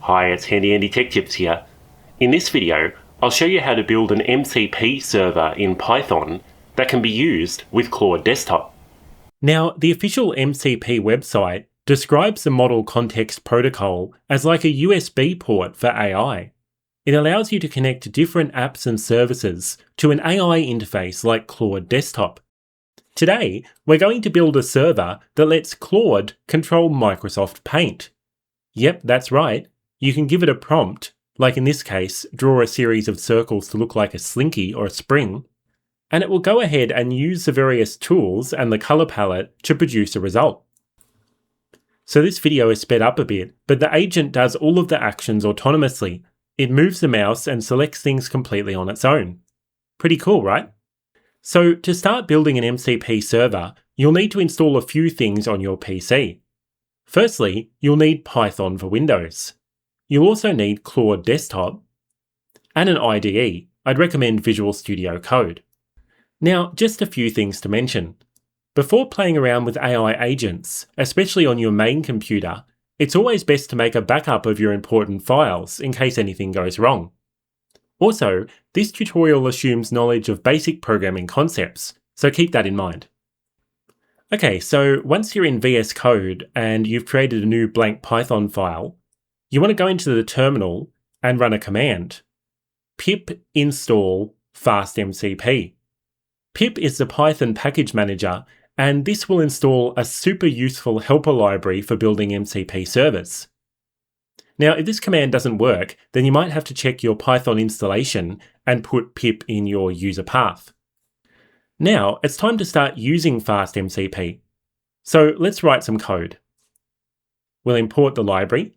Hi, it's Handy Andy Tech Tips here. In this video, I'll show you how to build an MCP server in Python that can be used with Claude Desktop. Now, the official MCP website describes the Model Context Protocol as like a USB port for AI. It allows you to connect different apps and services to an AI interface like Claude Desktop. Today, we're going to build a server that lets Claude control Microsoft Paint. Yep, that's right. You can give it a prompt, like in this case, draw a series of circles to look like a slinky or a spring, and it will go ahead and use the various tools and the color palette to produce a result. So this video is sped up a bit, but the agent does all of the actions autonomously. It moves the mouse and selects things completely on its own. Pretty cool, right? So to start building an MCP server, you'll need to install a few things on your PC. Firstly, you'll need Python for Windows. You'll also need Claude Desktop and an IDE. I'd recommend Visual Studio Code. Now, just a few things to mention. Before playing around with AI agents, especially on your main computer, it's always best to make a backup of your important files in case anything goes wrong. Also, this tutorial assumes knowledge of basic programming concepts, so keep that in mind. Okay, so once you're in VS Code and you've created a new blank Python file, you want to go into the terminal and run a command. Pip install FastMCP. Pip is the Python package manager, and this will install a super useful helper library for building MCP servers. Now, if this command doesn't work, then you might have to check your Python installation and put pip in your user path. Now, it's time to start using FastMCP. So let's write some code. We'll import the library,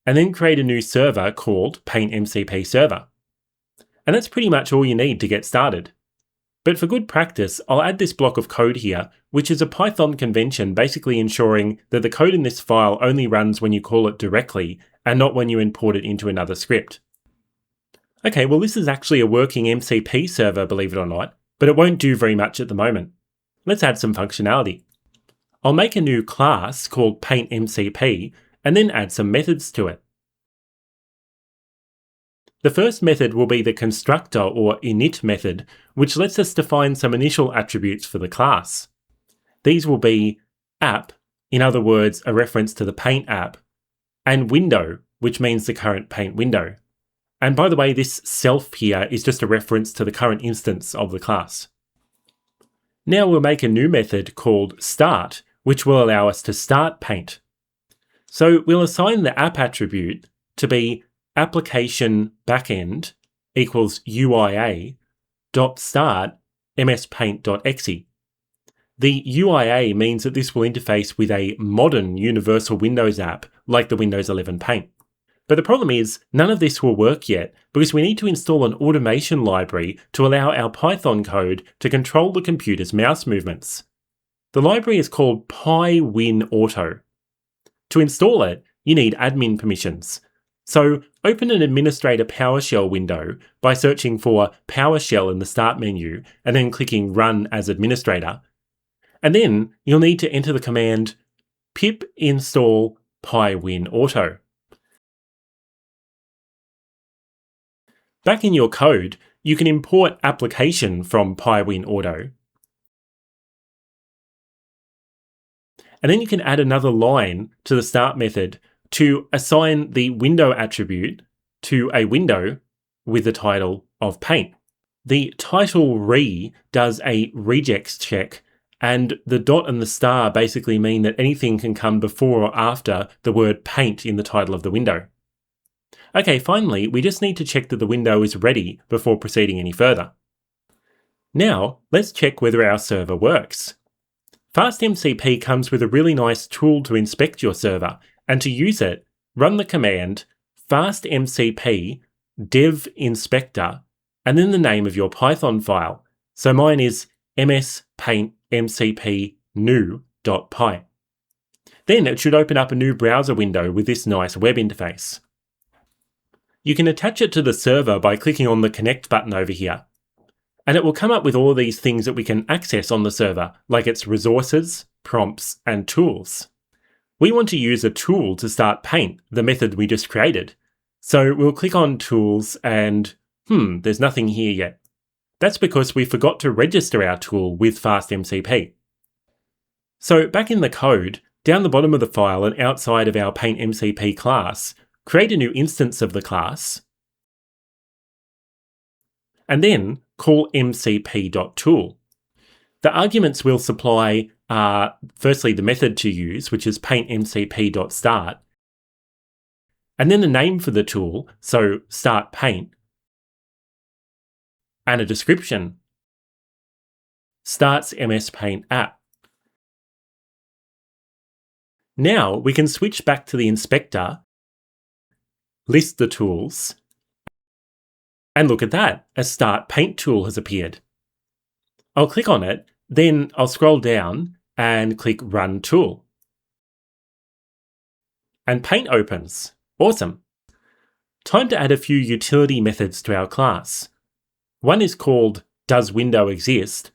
and then create a new server called Paint MCP Server. And that's pretty much all you need to get started. But for good practice, I'll add this block of code here, which is a Python convention basically ensuring that the code in this file only runs when you call it directly and not when you import it into another script. Okay, well this is actually a working MCP server, believe it or not, but it won't do very much at the moment. Let's add some functionality. I'll make a new class called Paint MCP and then add some methods to it. The first method will be the constructor or init method, which lets us define some initial attributes for the class. These will be app, in other words, a reference to the Paint app, and window, which means the current Paint window. And by the way, this self here is just a reference to the current instance of the class. Now we'll make a new method called start, which will allow us to start Paint. So we'll assign the app attribute to be application backend equals UIA dot start mspaint.exe. The UIA means that this will interface with a modern universal Windows app like the Windows 11 Paint. But the problem is, none of this will work yet because we need to install an automation library to allow our Python code to control the computer's mouse movements. The library is called Pywinauto. To install it, you need admin permissions. So open an administrator PowerShell window by searching for PowerShell in the Start menu and then clicking Run as Administrator. And then you'll need to enter the command pip install Pywinauto. Back in your code, you can import application from Pywinauto. And then you can add another line to the start method to assign the window attribute to a window with the title of Paint. The title re does a regex check, and the dot and the star basically mean that anything can come before or after the word Paint in the title of the window. Okay, finally, we just need to check that the window is ready before proceeding any further. Now, let's check whether our server works. FastMCP comes with a really nice tool to inspect your server, and to use it, run the command fastmcp dev inspector and then the name of your Python file. So mine is mspaintmcp new.py. Then it should open up a new browser window with this nice web interface. You can attach it to the server by clicking on the connect button over here. And it will come up with all of these things that we can access on the server, like its resources, prompts, and tools. We want to use a tool to start Paint, the method we just created. So we'll click on Tools and, there's nothing here yet. That's because we forgot to register our tool with FastMCP. So back in the code, down the bottom of the file and outside of our PaintMCP class, create a new instance of the class, and then call mcp.tool. The arguments we'll supply are firstly the method to use, which is paintmcp.start, and then the name for the tool, so start paint, and a description, starts MS Paint app. Now we can switch back to the inspector, list the tools, and look at that, a Start Paint tool has appeared. I'll click on it, then I'll scroll down and click Run Tool. And Paint opens. Awesome. Time to add a few utility methods to our class. One is called Does Window Exist?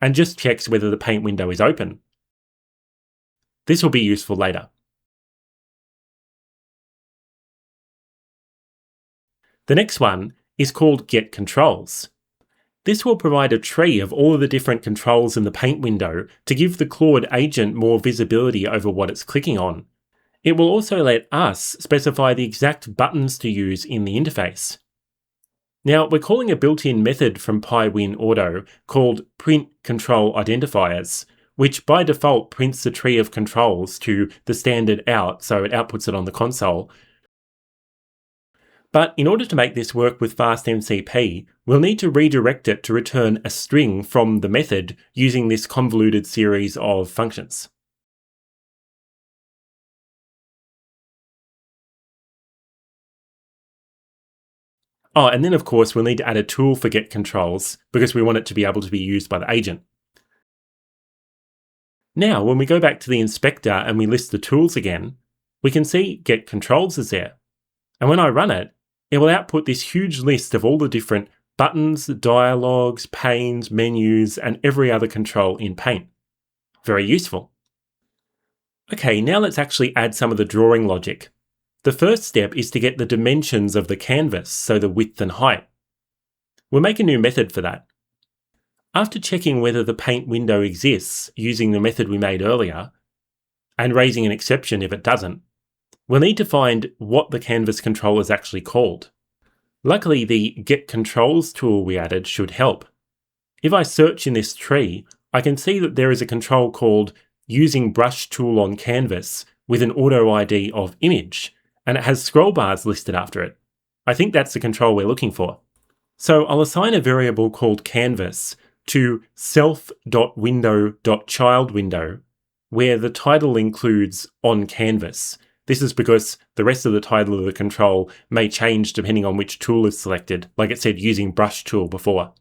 And just checks whether the Paint window is open. This will be useful later. The next one is called Get Controls. This will provide a tree of all of the different controls in the Paint window to give the Claude agent more visibility over what it's clicking on. It will also let us specify the exact buttons to use in the interface. Now, we're calling a built-in method from Pywinauto called print control identifiers, which by default prints the tree of controls to the standard out, so it outputs it on the console. But in order to make this work with FastMCP, we'll need to redirect it to return a string from the method using this convoluted series of functions. Oh, and then of course we'll need to add a tool for Get Controls because we want it to be able to be used by the agent. Now, when we go back to the inspector and we list the tools again, we can see Get Controls is there. And when I run it, it will output this huge list of all the different buttons, dialogues, panes, menus, and every other control in Paint. Very useful. Okay, now let's actually add some of the drawing logic. The first step is to get the dimensions of the canvas, so the width and height. We'll make a new method for that. After checking whether the Paint window exists using the method we made earlier, and raising an exception if it doesn't, we'll need to find what the canvas control is actually called. Luckily, the Get Controls tool we added should help. If I search in this tree, I can see that there is a control called Using Brush Tool on Canvas with an auto ID of image, and it has scroll bars listed after it. I think that's the control we're looking for. So I'll assign a variable called canvas to self.window.childWindow, where the title includes on canvas. This is because the rest of the title of the control may change depending on which tool is selected, like it said using brush tool before.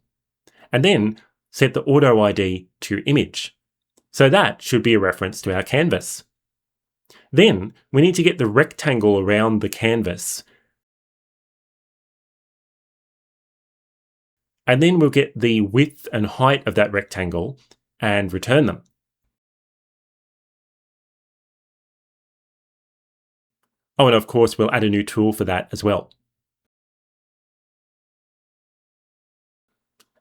And then set the auto ID to image. So that should be a reference to our canvas. Then we need to get the rectangle around the canvas. And then we'll get the width and height of that rectangle and return them. Oh, and of course, we'll add a new tool for that as well.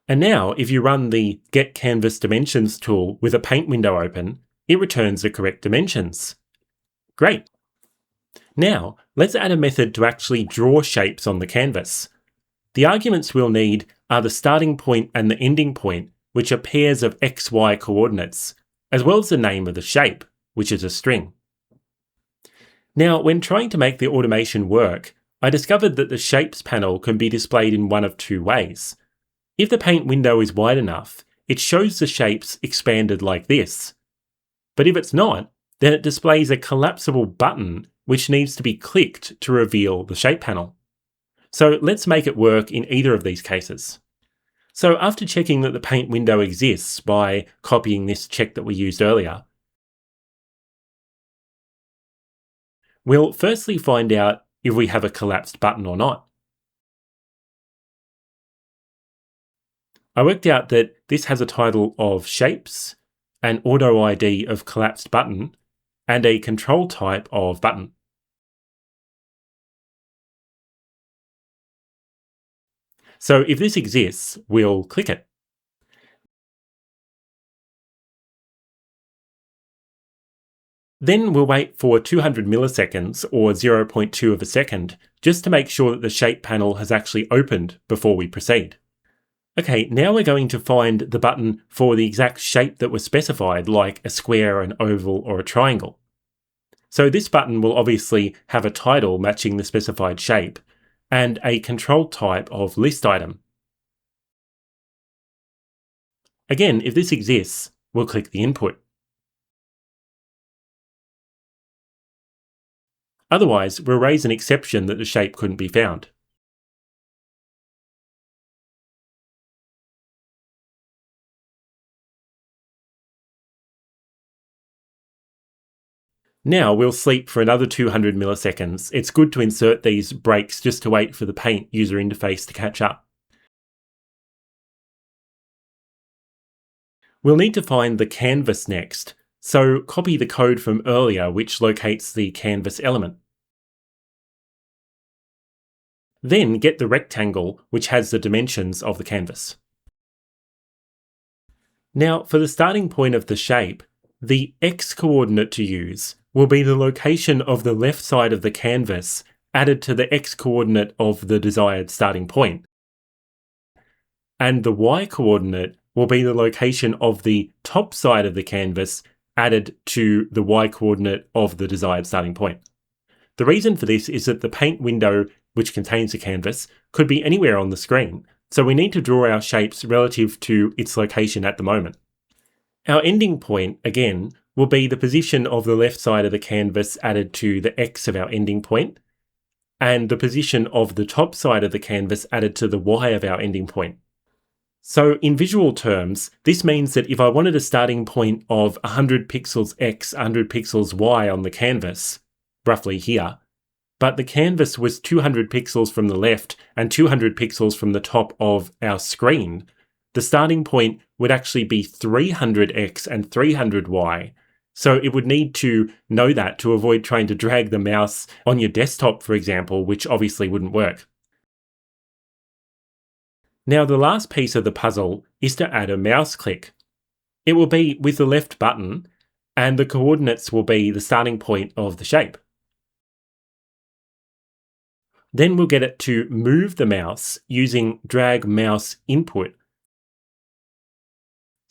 And now, if you run the Get Canvas Dimensions tool with a Paint window open, it returns the correct dimensions. Great. Now, let's add a method to actually draw shapes on the canvas. The arguments we'll need are the starting point and the ending point, which are pairs of XY coordinates, as well as the name of the shape, which is a string. Now, when trying to make the automation work, I discovered that the Shapes panel can be displayed in one of two ways. If the Paint window is wide enough, it shows the shapes expanded like this. But if it's not, then it displays a collapsible button which needs to be clicked to reveal the Shape panel. So let's make it work in either of these cases. So after checking that the Paint window exists by copying this check that we used earlier, we'll firstly find out if we have a collapsed button or not. I worked out that this has a title of Shapes, an auto ID of collapsed button, and a control type of button. So if this exists, we'll click it. Then we'll wait for 200 milliseconds, or 0.2 of a second, just to make sure that the shape panel has actually opened before we proceed. Okay, now we're going to find the button for the exact shape that was specified, like a square, an oval, or a triangle. So this button will obviously have a title matching the specified shape, and a control type of list item. Again, if this exists, we'll click the input. Otherwise, we'll raise an exception that the shape couldn't be found. Now we'll sleep for another 200 milliseconds. It's good to insert these breaks just to wait for the Paint user interface to catch up. We'll need to find the canvas next, so copy the code from earlier which locates the canvas element. Then get the rectangle which has the dimensions of the canvas. Now for the starting point of the shape, the X coordinate to use will be the location of the left side of the canvas added to the X coordinate of the desired starting point. And the Y coordinate will be the location of the top side of the canvas added to the Y coordinate of the desired starting point. The reason for this is that the Paint window, which contains the canvas, could be anywhere on the screen, so we need to draw our shapes relative to its location at the moment. Our ending point, again, will be the position of the left side of the canvas added to the X of our ending point, and the position of the top side of the canvas added to the Y of our ending point. So in visual terms, this means that if I wanted a starting point of 100 pixels X, 100 pixels Y on the canvas, roughly here, but the canvas was 200 pixels from the left and 200 pixels from the top of our screen, the starting point would actually be 300X and 300Y. So it would need to know that to avoid trying to drag the mouse on your desktop, for example, which obviously wouldn't work. Now the last piece of the puzzle is to add a mouse click. It will be with the left button, and the coordinates will be the starting point of the shape. Then we'll get it to move the mouse using drag mouse input.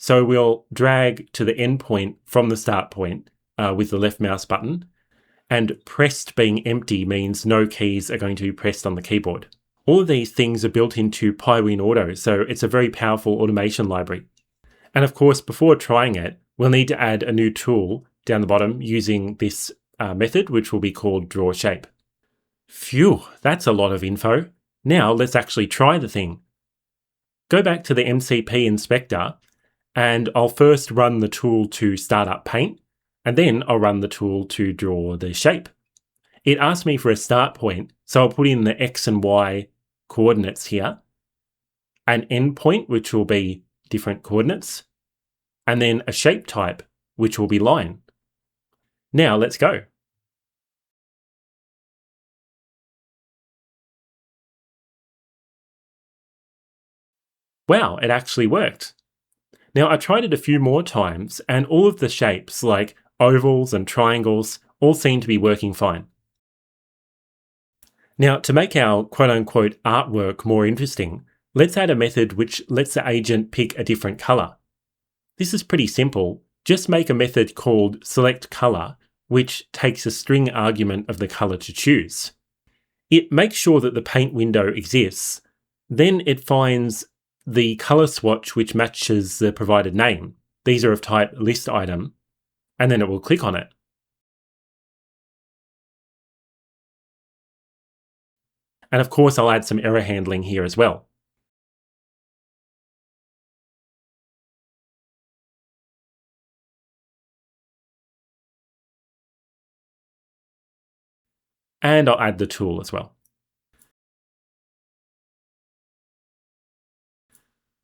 So we'll drag to the end point from the start point with the left mouse button, and pressed being empty means no keys are going to be pressed on the keyboard. All of these things are built into Pywinauto, so it's a very powerful automation library. And of course, before trying it, we'll need to add a new tool down the bottom using this method, which will be called draw shape. Phew, that's a lot of info. Now let's actually try the thing. Go back to the MCP inspector, and I'll first run the tool to start up Paint, and then I'll run the tool to draw the shape. It asked me for a start point, so I'll put in the X and Y coordinates here, an end point, which will be different coordinates, and then a shape type, which will be line. Now let's go. Wow, it actually worked. Now I tried it a few more times, and all of the shapes, like ovals and triangles, all seem to be working fine. Now, to make our quote-unquote artwork more interesting, let's add a method which lets the agent pick a different color. This is pretty simple. Just make a method called selectColor, which takes a string argument of the color to choose. It makes sure that the Paint window exists. Then it finds the color swatch which matches the provided name. These are of type list item, and then it will click on it. And of course, I'll add some error handling here as well. And I'll add the tool as well.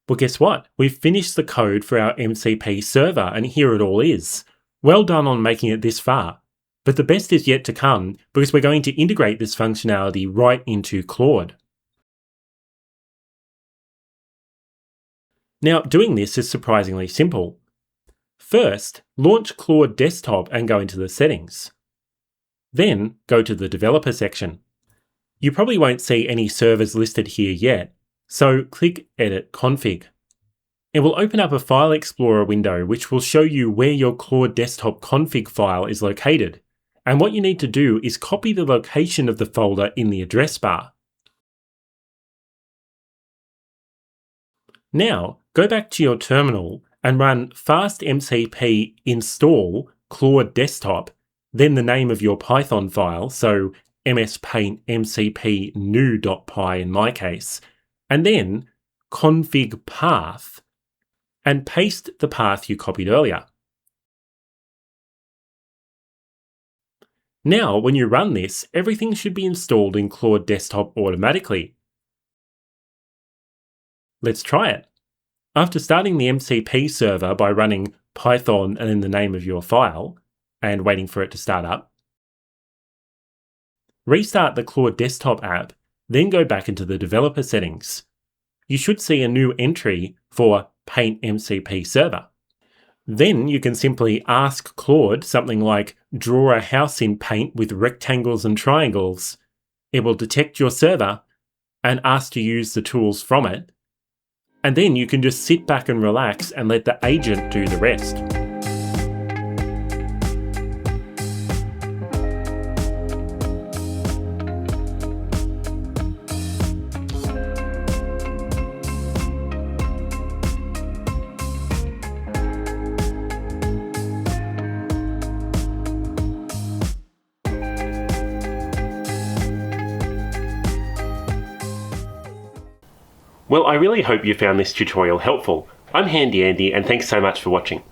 Well, guess what? We've finished the code for our MCP server, and here it all is. Well done on making it this far. But the best is yet to come, because we're going to integrate this functionality right into Claude. Now, doing this is surprisingly simple. First, launch Claude Desktop and go into the settings. Then, go to the developer section. You probably won't see any servers listed here yet, so click Edit Config. It will open up a File Explorer window which will show you where your Claude Desktop config file is located, and what you need to do is copy the location of the folder in the address bar. Now, go back to your terminal and run FastMCP install Claude Desktop, then the name of your Python file, so mspaintmcp new.py in my case, and then config path, and paste the path you copied earlier. Now, when you run this, everything should be installed in Claude Desktop automatically. Let's try it. After starting the MCP server by running Python and then the name of your file, and waiting for it to start up, restart the Claude Desktop app, then go back into the developer settings. You should see a new entry for Paint MCP server. Then you can simply ask Claude something like, draw a house in Paint with rectangles and triangles. It will detect your server and ask to use the tools from it. And then you can just sit back and relax and let the agent do the rest. Well, I really hope you found this tutorial helpful. I'm Handy Andy, and thanks so much for watching.